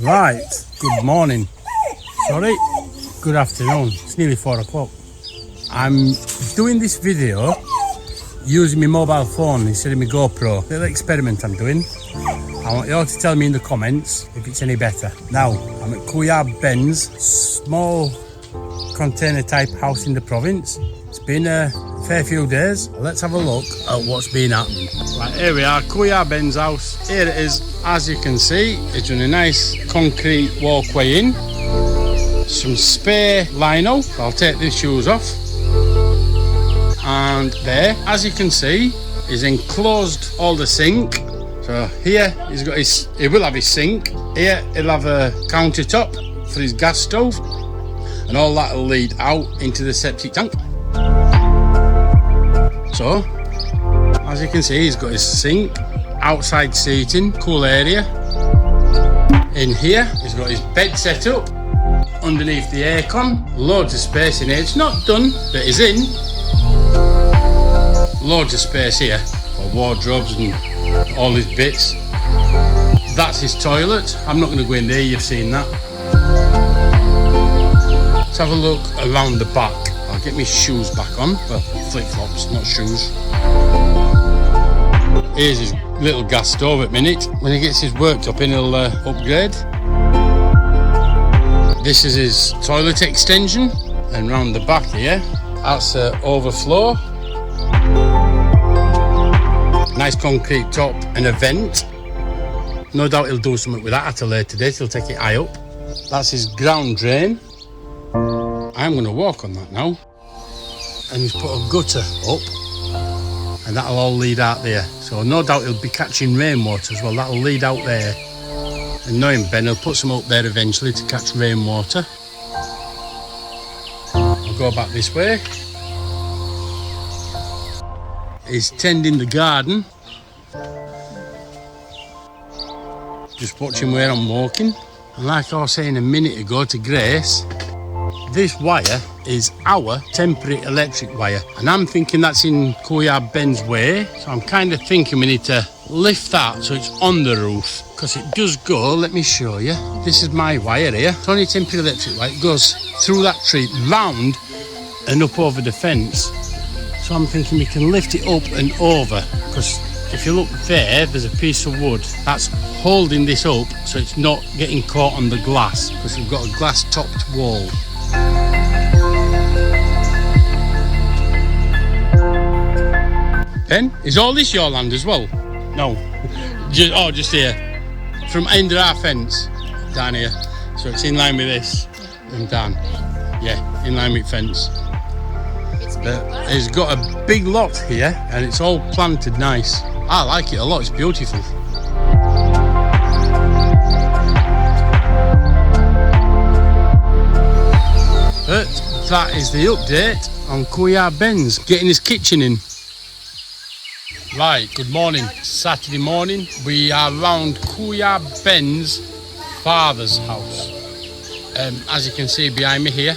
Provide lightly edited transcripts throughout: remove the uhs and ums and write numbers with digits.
Right, good morning. Sorry, good afternoon. It's nearly 4 o'clock. I'm doing this video using my mobile phone instead of my GoPro. Little experiment I'm doing. I want you all to tell me in the comments if it's any better. Now, I'm at Couillard Bends, small container type house in the province. It's been a fair few days. Let's have a look at what's been happening. Right, here we are, Couillard Bends house. Here it is. As you can see, it's on a nice concrete walkway in. Some spare lino. I'll take these shoes off. And there, as you can see, he's enclosed all the sink. So here he will have his sink. Here he'll have a countertop for his gas stove, and all that will lead out into the septic tank. So, as you can see, he's got his sink, outside seating, cool area. In here, he's got his bed set up underneath the aircon. Loads of space in here. It's not done, but it's in. Loads of space here for wardrobes and all his bits. That's his toilet. I'm not going to go in there, you've seen that. Let's have a look around the back. I'll get my shoes back on. Well, flip-flops, not shoes. Here's his little gas stove at minute. When he gets his worktop in, he'll upgrade. This is his toilet extension. And round the back here, that's overflow. Nice concrete top and a vent. No doubt he'll do something with that at a later date. He'll take it high up. That's his ground drain. I'm going to walk on that now. And he's put a gutter up, and that'll all lead out there. So no doubt he'll be catching rainwater as well. That'll lead out there. And knowing Ben, he'll put some up there eventually to catch rainwater. I'll go back this way. He's tending the garden. Just watching where I'm walking. And like I was saying a minute ago to Grace, this wire is our temporary electric wire. And I'm thinking that's in Couillard Bends way. So I'm kind of thinking we need to lift that so it's on the roof. Because it does go, let me show you. This is my wire here. It's only temporary electric wire. It goes through that tree, round and up over the fence. So I'm thinking we can lift it up and over, because if you look there, there's a piece of wood that's holding this up so it's not getting caught on the glass, because we've got a glass topped wall. Ben, is all this your land as well? No, just here, from end of our fence down here. So it's in line with this and down, yeah, in line with fence. It's got a big lot here and it's all planted nice. I like it a lot, it's beautiful. But that is the update on Couillard Bends, getting his kitchen in. Right, good morning. Saturday morning. We are around Couillard Bends' father's house. As you can see behind me here,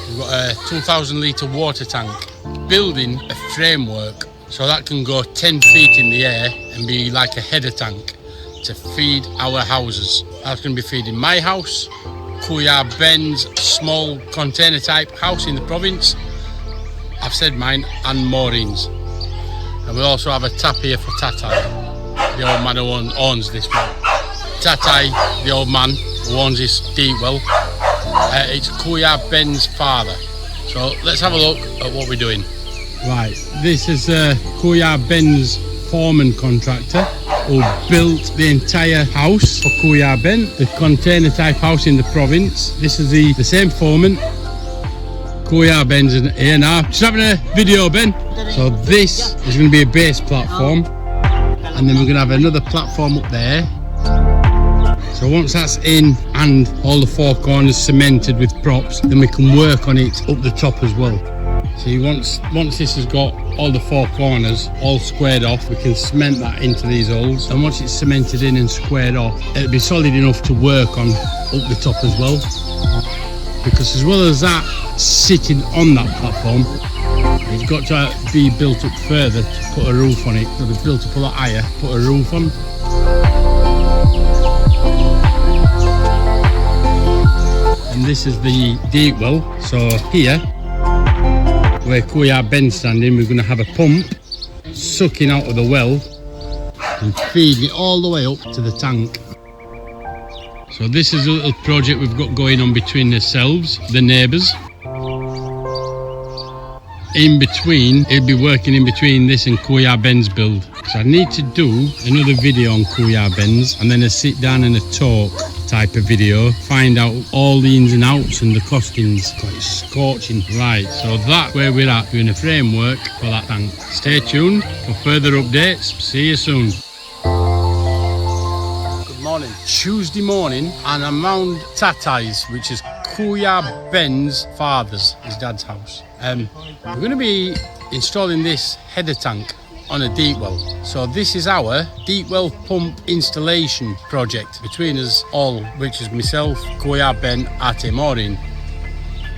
we've got a 2,000 litre water tank. Building a framework so that can go 10 feet in the air and be like a header tank to feed our houses. That's going to be feeding my house, Couillard Bends' small container type house in the province. I've said mine, and Maureen's. And we'll also have a tap here for Tatai, the old man who owns this well. Tatai, the old man who owns this deep well. It's Couillard Bends' father. So let's have a look at what we're doing. Right, this is Couillard Bends' foreman contractor who built the entire house for Couillard Bends, the container type house in the province. This is the same foreman. Couillard Bends is here now. Just having a video, Ben. So this is going to be a base platform, and then we're going to have another platform up there. So once that's in and all the four corners cemented with props, then we can work on it up the top as well. See, once this has got all the four corners all squared off, we can cement that into these holes, and once it's cemented in and squared off, it'll be solid enough to work on up the top as well. Because as well as that sitting on that platform, It's got to be built up further to put a roof on it. So they've built up a lot higher, put a roof on. And this is the deep well. So here, where Kooyar Ben's standing, we're going to have a pump sucking out of the well and feeding it all the way up to the tank. So this is a little project we've got going on between ourselves, the neighbours. In between, it'll be working in between this and Kooyar Ben's build. So I need to do another video on Kooyar Ben's and then a sit down and a talk type of video, find out all the ins and outs and the costings. It's scorching. Right, so that's where we're at, doing a framework for that tank. Stay tuned for further updates. See you soon. Morning, Tuesday morning, and I'm round Tatai's, which is Kooyar Ben's father's, his dad's house. We're going to be installing this header tank on a deep well. So this is our deep well pump installation project between us all, which is myself, Kooyar Ben, Ate Maureen.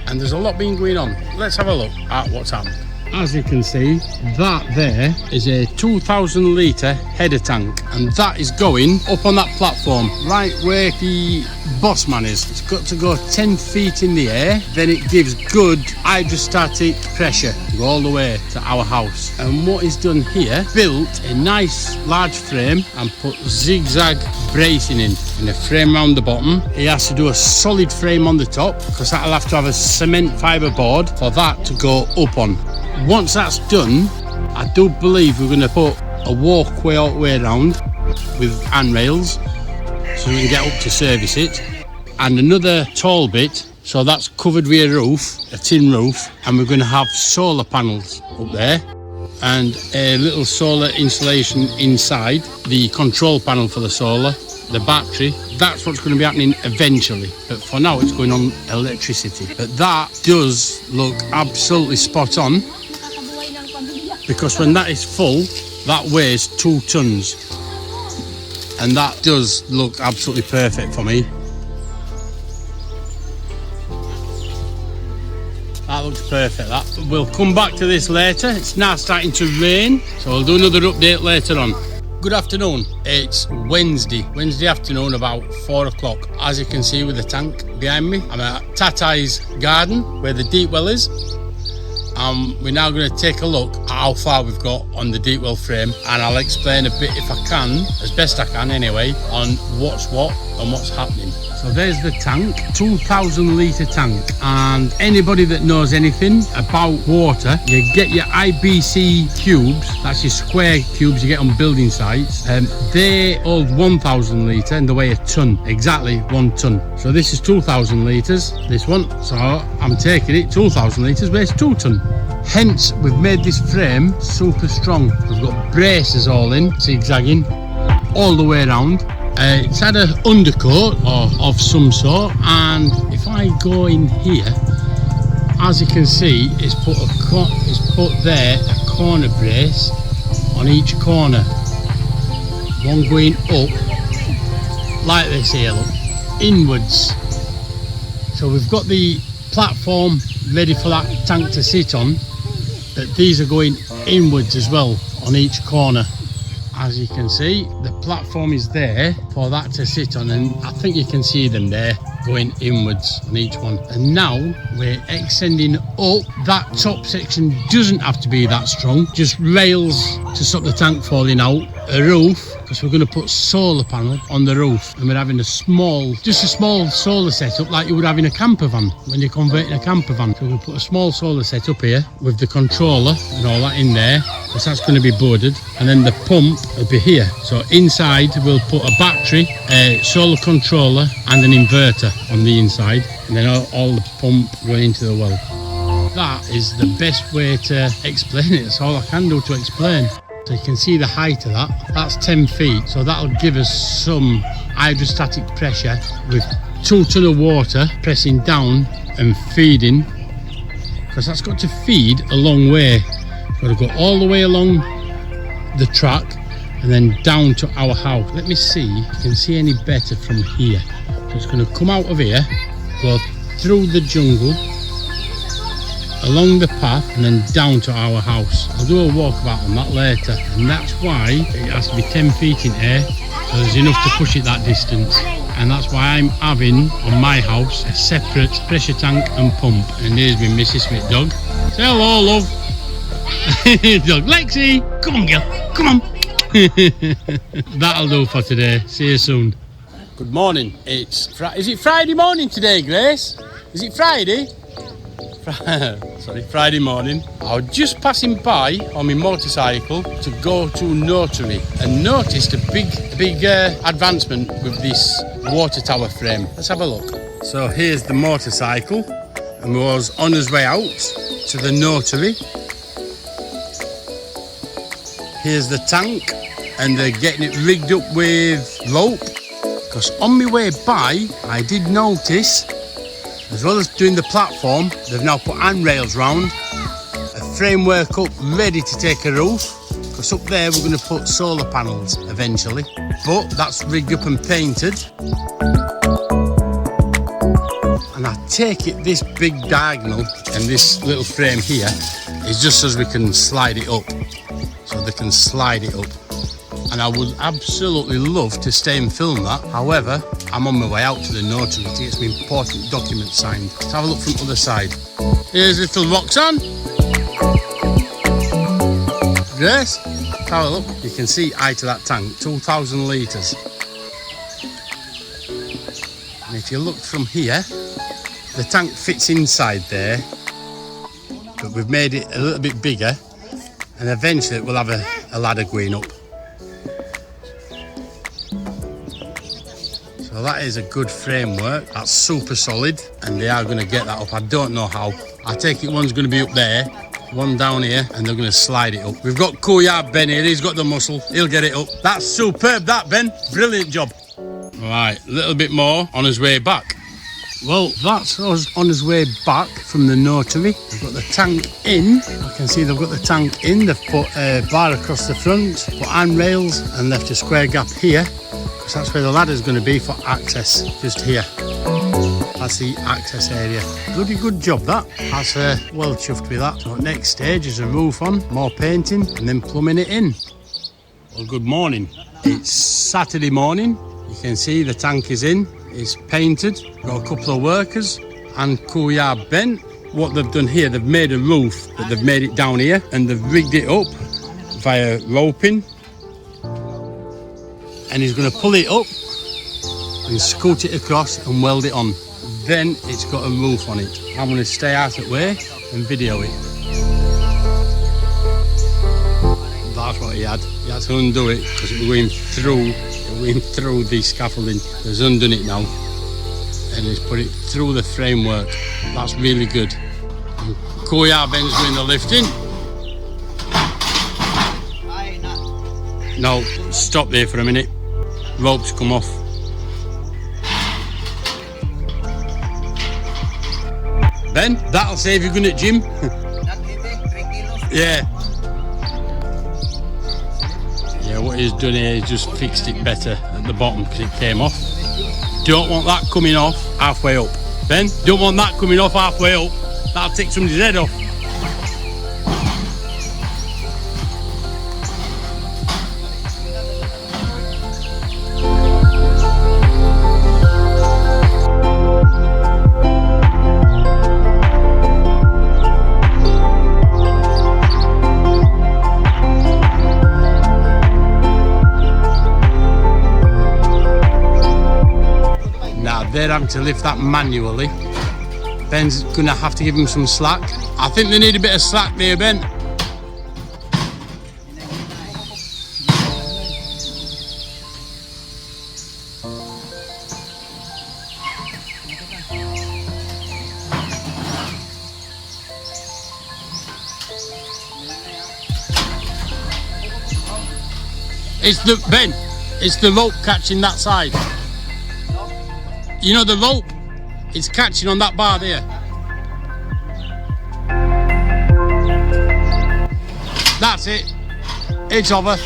And there's a lot been going on. Let's have a look at what's happened. As you can see, that there is a 2,000 litre header tank, and that is going up on that platform right where the boss man is. It's got to go 10 feet in the air, then it gives good hydrostatic pressure to go all the way to our house. And what is done here, built a nice large frame and put zigzag bracing in a frame round the bottom. He has to do a solid frame on the top because that'll have to have a cement fibre board for that to go up on. Once that's done, I do believe we're going to put a walkway all the way around with handrails so we can get up to service it, and another tall bit, so that's covered with a roof, a tin roof, and we're going to have solar panels up there and a little solar installation inside, the control panel for the solar, the battery. That's what's going to be happening eventually, but for now it's going on electricity. But that does look absolutely spot on, because when that is full, that weighs 2 tons, and that does look absolutely perfect for me. That looks perfect. That we'll come back to this later. It's now starting to rain, so we'll do another update later on. Good afternoon. It's Wednesday afternoon, about 4 o'clock. As you can see with the tank behind me, I'm at Tatai's garden where the deep well is. We're now going to take a look at how far we've got on the deep well frame, and I'll explain a bit, if I can, as best I can anyway, on what's what and what's happening. So there's the tank, 2,000 litre tank, and anybody that knows anything about water, you get your IBC cubes, that's your square cubes you get on building sites, they hold 1,000 litre and they weigh a tonne, exactly 1 tonne. So this is 2,000 litres, this one, so I'm taking it, 2,000 litres weighs 2 tonne. Hence, we've made this frame super strong. We've got braces all in, zigzagging, all the way around. It's had an undercoat of some sort, and if I go in here, as you can see, it's put there a corner brace on each corner, one going up like this here, look, inwards. So we've got the platform ready for that tank to sit on, but these are going inwards as well on each corner. As you can see, the platform is there for that to sit on, and I think you can see them there going inwards on each one. And now we're extending up. That top section doesn't have to be that strong, just rails to stop the tank falling out, a roof, because we're going to put solar panel on the roof, and we're having just a small solar setup like you would have in a camper van when you're converting a camper van. So we'll put a small solar setup here with the controller and all that in there, because that's going to be boarded, and then the pump will be here. So inside we'll put a battery, a solar controller and an inverter on the inside, and then all the pump going into the well. That is the best way to explain it. That's all I can do to explain. So you can see the height of that. That's 10 feet. So that'll give us some hydrostatic pressure with 2 tons of water pressing down and feeding, because that's got to feed a long way. Got to go all the way along the track and then down to our house. Let me see if you can see any better from here. So it's going to come out of here, go through the jungle along the path and then down to our house. I'll do a walkabout on that later, and that's why it has to be 10 feet in air, so there's enough to push it that distance. And that's why I'm having on my house a separate pressure tank and pump. And here's my Mrs. Smith dog. Say hello, love. Dog Lexi, come on, girl, come on. That'll do for today. See you soon. Good morning. Is it Friday morning today, Grace? Is it Friday? Sorry, Friday morning. I was just passing by on my motorcycle to go to Notary and noticed a big advancement with this water tower frame. Let's have a look. So here's the motorcycle, and we was on his way out to the Notary. Here's the tank, and they're getting it rigged up with rope. Because on my way by, I did notice, as well as doing the platform, they've now put handrails round, a framework up ready to take a roof. Because up there we're going to put solar panels eventually, but that's rigged up and painted. And I take it this big diagonal and this little frame here is just so we can slide it up, so they can slide it up. And I would absolutely love to stay and film that. However, I'm on my way out to the Notary to get some important documents signed. Let's have a look from the other side. Here's little Roxanne. Grace, have a look. You can see height of that tank, 2,000 litres. And if you look from here, the tank fits inside there, but we've made it a little bit bigger, and eventually we'll have a ladder going up. So that is a good framework. That's super solid, and they are going to get that up. I don't know how. I take it one's going to be up there, one down here, and they're going to slide it up. We've got Couillard Ben here. He's got the muscle. He'll get it up. That's superb, that, Ben. Brilliant job. Right, a little bit more on his way back. Well, that's us on his way back from the Notary. We've got the tank in. I can see they've got the tank in. They've put a bar across the front, put handrails, and left a square gap here. Because that's where the ladder's going to be for access, just here. That's the access area. Bloody good job, that. That's well chuffed with that. So next stage is a roof on, more painting, and then plumbing it in. Well, good morning. It's Saturday morning. You can see the tank is in. It's painted. Got a couple of workers and Couillard Ben. What they've done here, they've made a roof, but they've made it down here, and they've rigged it up via roping. And he's going to pull it up and scoot it across and weld it on. Then it's got a roof on it. I'm going to stay out of the way and video it. That's what he had. He had to undo it because it was going through the scaffolding. He's undone it now, and he's put it through the framework. That's really good. Couillard Ben's doing the lifting. No, stop there for a minute. Ropes come off. Ben, that'll save you going at gym. Yeah. Yeah, what he's done here is just fixed it better at the bottom because it came off. Don't want that coming off halfway up. Ben, don't want that coming off halfway up. That'll take somebody's head off. They're having to lift that manually. Ben's going to have to give him some slack. I think they need a bit of slack there, Ben. It's the rope catching that side. You know the rope? It's catching on that bar there. That's it. It's over.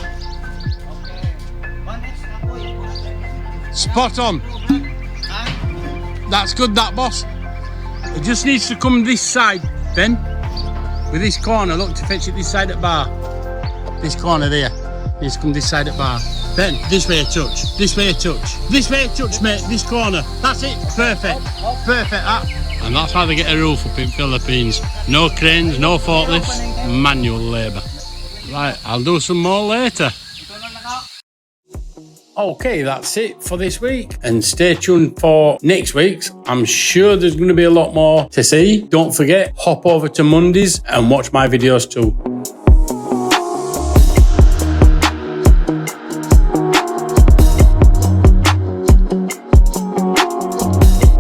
Spot on. That's good, that, boss. It just needs to come this side, Ben. with this corner, look, to fetch it this side of the bar. This corner there. Needs to come this side of the bar. Then, this way a touch. This way a touch. This way a touch, mate. This corner. That's it. Perfect. Perfect, that. And that's how they get a roof up in Philippines. No cranes, no forklifts, manual labour. Right, I'll do some more later. Okay, that's it for this week. And stay tuned for next week's. I'm sure there's going to be a lot more to see. Don't forget, hop over to Mondays and watch my videos too.